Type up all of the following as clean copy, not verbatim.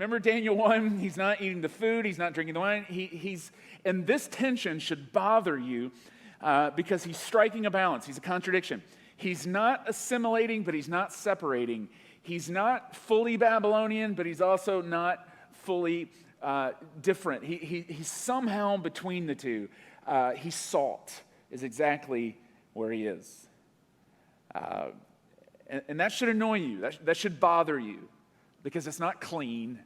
remember Daniel 1? He's not eating the food. He's not drinking the wine. And this tension should bother you because he's striking a balance. He's a contradiction. He's not assimilating, but he's not separating. He's not fully Babylonian, but he's also not fully different. He's somehow between the two. He's salt is exactly where he is. And that should annoy you. That should bother you because it's not clean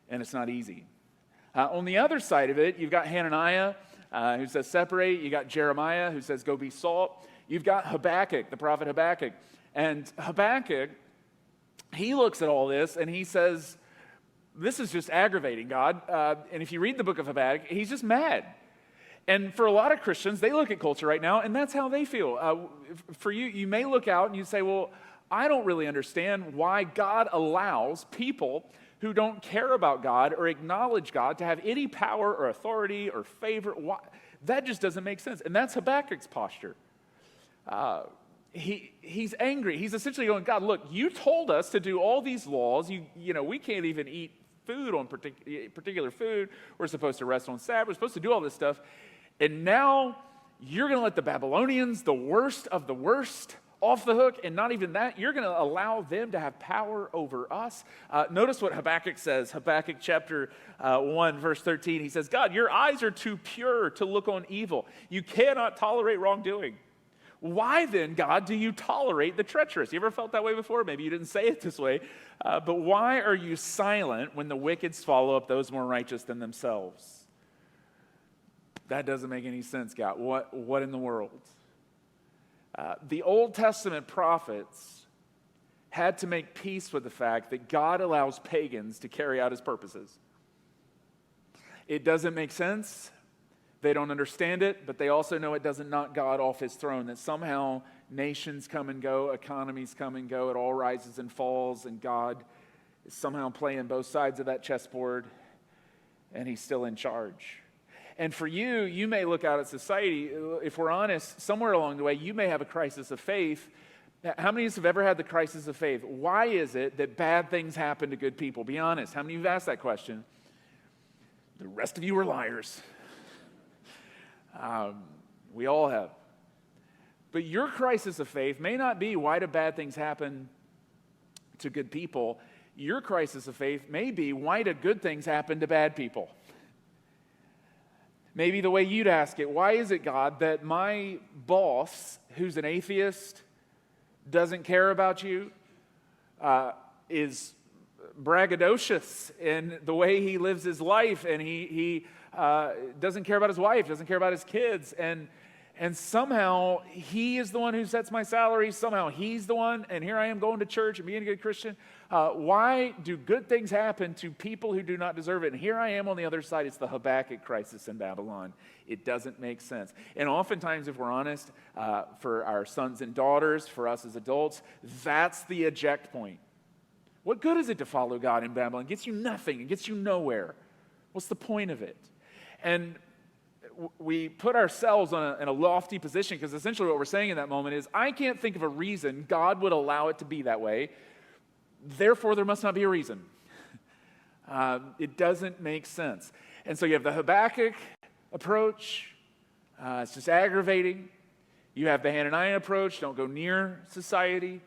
and it's not easy. On the other side of it, you've got Hananiah who says separate. You got Jeremiah who says go be salt. You've got Habakkuk, the prophet Habakkuk. And Habakkuk, he looks at all this and he says, this is just aggravating, God. And if you read the book of Habakkuk, he's just mad. And for a lot of Christians, they look at culture right now, and that's how they feel. For you, you may look out and you say, well, I don't really understand why God allows people who don't care about God or acknowledge God to have any power or authority or favor. Why? That just doesn't make sense. And that's Habakkuk's posture. He's angry. He's essentially going, God, look, you told us to do all these laws. You know, we can't even eat food on particular food. We're supposed to rest on Sabbath. We're supposed to do all this stuff. And now you're going to let the Babylonians, the worst of the worst, off the hook. And not even that, you're going to allow them to have power over us. Notice what Habakkuk says. Habakkuk chapter 1, verse 13. He says, God, your eyes are too pure to look on evil. You cannot tolerate wrongdoing. Why then, God, do you tolerate the treacherous? You ever felt that way before? Maybe you didn't say it this way. But why are you silent when the wicked swallow up those more righteous than themselves? That doesn't make any sense, God. What in the world? The Old Testament prophets had to make peace with the fact that God allows pagans to carry out his purposes. It doesn't make sense. They don't understand it, but they also know it doesn't knock God off his throne, that somehow nations come and go, economies come and go, it all rises and falls, and God is somehow playing both sides of that chessboard, and he's still in charge. And for you, you may look out at society, if we're honest, somewhere along the way, you may have a crisis of faith. How many of us have ever had the crisis of faith? Why is it that bad things happen to good people? Be honest. How many of you have asked that question? The rest of you are liars. We all have. But your crisis of faith may not be why do bad things happen to good people. Your crisis of faith may be why do good things happen to bad people. Maybe the way you'd ask it, why is it, God, that my boss, who's an atheist, doesn't care about you, is braggadocious in the way he lives his life, and he doesn't care about his wife, doesn't care about his kids, and somehow he is the one who sets my salary, somehow he's the one, and here I am going to church and being a good Christian. Why do good things happen to people who do not deserve it? And here I am on the other side. It's the Habakkuk crisis in Babylon. It doesn't make sense. And oftentimes, if we're honest, for our sons and daughters, for us as adults, that's the eject point. What good is it to follow God in Babylon? It gets you nothing. It gets you nowhere. What's the point of it? And we put ourselves in a lofty position because essentially what we're saying in that moment is, I can't think of a reason God would allow it to be that way. Therefore, there must not be a reason. It doesn't make sense. And so you have the Habakkuk approach. It's just aggravating. You have the Hananiah approach. Don't go near society.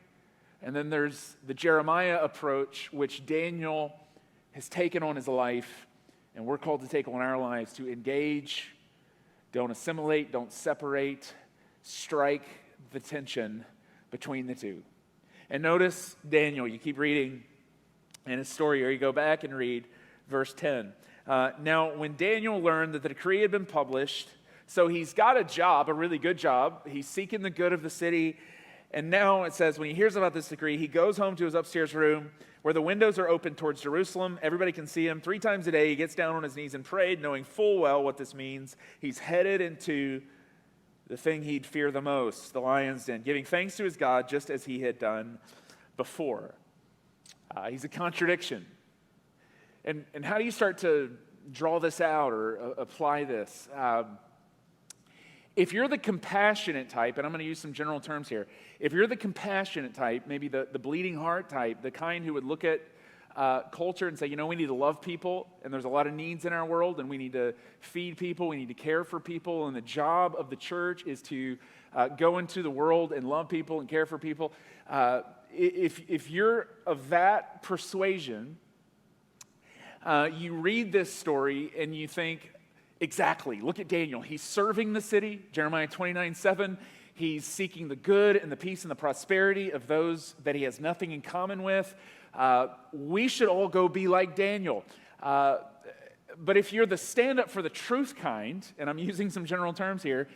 And then there's the Jeremiah approach, which Daniel has taken on his life, and we're called to take on our lives to engage, don't assimilate, don't separate, strike the tension between the two. And notice Daniel, you keep reading in his story, or you go back and read verse 10. Now, when Daniel learned that the decree had been published, so he's got a job, a really good job. He's seeking the good of the city. And now it says when he hears about this decree, he goes home to his upstairs room where the windows are open towards Jerusalem. Everybody can see him. 3 times a day, he gets down on his knees and prayed, knowing full well what this means. He's headed into the thing he'd fear the most, the lion's den, giving thanks to his God just as he had done before. He's a contradiction. And how do you start to draw this out or apply this? If you're the compassionate type, and I'm going to use some general terms here, if you're the compassionate type, maybe the bleeding heart type, the kind who would look at culture and say, we need to love people, and there's a lot of needs in our world, and we need to feed people, we need to care for people, and the job of the church is to go into the world and love people and care for people. If you're of that persuasion, you read this story and you think, exactly, look at Daniel. He's serving the city, Jeremiah 29:7. He's seeking the good and the peace and the prosperity of those that he has nothing in common with. We should all go be like Daniel. But if you're the stand-up for the truth kind, and I'm using some general terms here,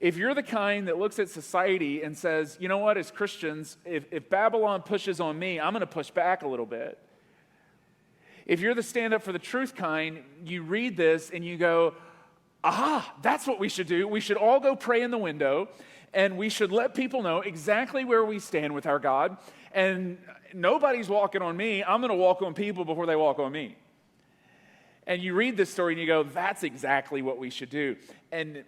if you're the kind that looks at society and says, you know what, as Christians, if Babylon pushes on me, I'm going to push back a little bit. If you're the stand-up for the truth kind, you read this and you go, aha, that's what we should do. We should all go pray in the window, and we should let people know exactly where we stand with our God. And nobody's walking on me. I'm going to walk on people before they walk on me. And you read this story and you go, that's exactly what we should do. And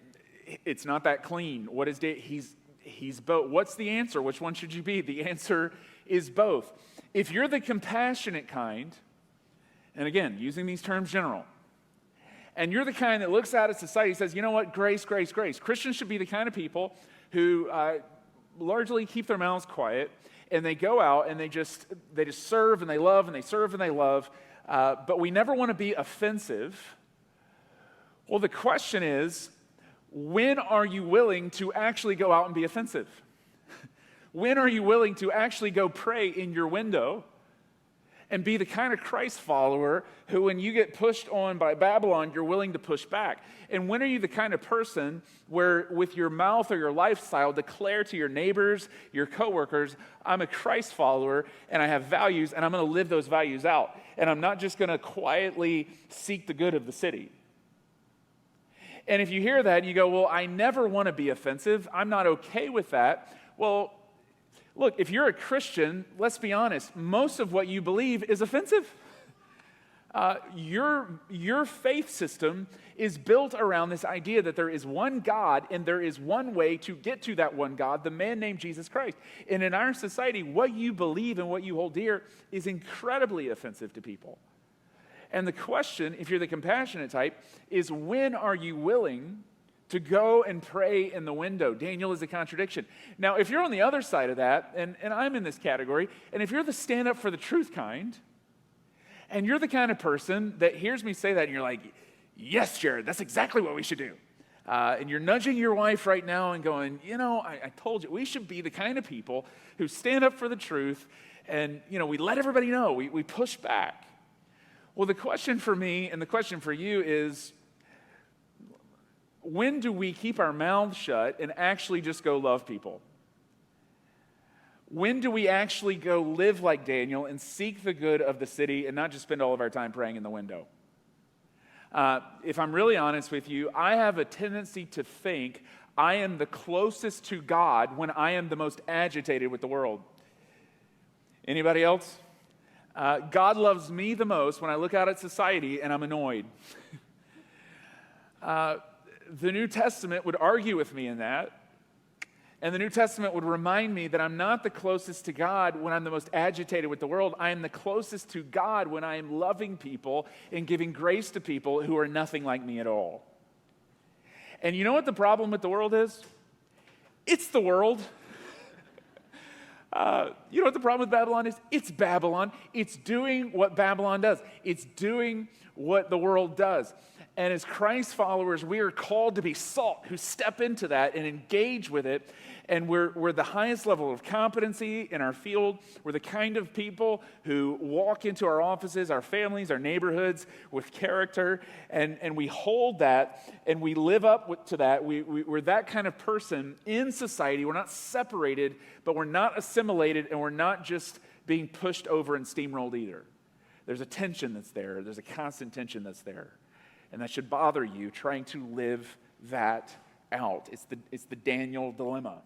it's not that clean. What is it? He's both. What's the answer? Which one should you be? The answer is both. If you're the compassionate kind, and again, using these terms general, and you're the kind that looks out at society and says, you know what, grace, grace, grace. Christians should be the kind of people who largely keep their mouths quiet, and they go out and they just serve and they love and they serve and they love, but we never want to be offensive. Well, the question is, when are you willing to actually go out and be offensive? When are you willing to actually go pray in your window and be the kind of Christ follower who, when you get pushed on by Babylon, you're willing to push back? And when are you the kind of person where, with your mouth or your lifestyle, declare to your neighbors, your coworkers, I'm a Christ follower and I have values and I'm going to live those values out. And I'm not just going to quietly seek the good of the city. And if you hear that, you go, well, I never want to be offensive. I'm not okay with that. Well, look, if you're a Christian, let's be honest, most of what you believe is offensive. Your faith system is built around this idea that there is one God and there is one way to get to that one God, the man named Jesus Christ. And in our society, what you believe and what you hold dear is incredibly offensive to people. And the question, if you're the compassionate type, is when are you willing to go and pray in the window? Daniel is a contradiction. Now, if you're on the other side of that, and I'm in this category, and if you're the stand-up for the truth kind, and you're the kind of person that hears me say that, and you're like, yes, Jared, that's exactly what we should do. And you're nudging your wife right now and going, I told you, we should be the kind of people who stand up for the truth, and, we let everybody know, we push back. Well, the question for me and the question for you is, when do we keep our mouths shut and actually just go love people? When do we actually go live like Daniel and seek the good of the city and not just spend all of our time praying in the window? If I'm really honest with you, I have a tendency to think I am the closest to God when I am the most agitated with the world. Anybody else? God loves me the most when I look out at society and I'm annoyed. The New Testament would argue with me in that. And the New Testament would remind me that I'm not the closest to God when I'm the most agitated with the world. I am the closest to God when I am loving people and giving grace to people who are nothing like me at all. And you know what the problem with the world is? It's the world. You know what the problem with Babylon is? It's Babylon. It's doing what Babylon does. It's doing what the world does. And as Christ followers, we are called to be salt who step into that and engage with it. And we're the highest level of competency in our field. We're the kind of people who walk into our offices, our families, our neighborhoods with character. And we hold that and we live up to that. We're that kind of person in society. We're not separated, but we're not assimilated, and we're not just being pushed over and steamrolled either. There's a tension that's there. There's a constant tension that's there. And that should bother you trying to live that out. It's the Daniel dilemma.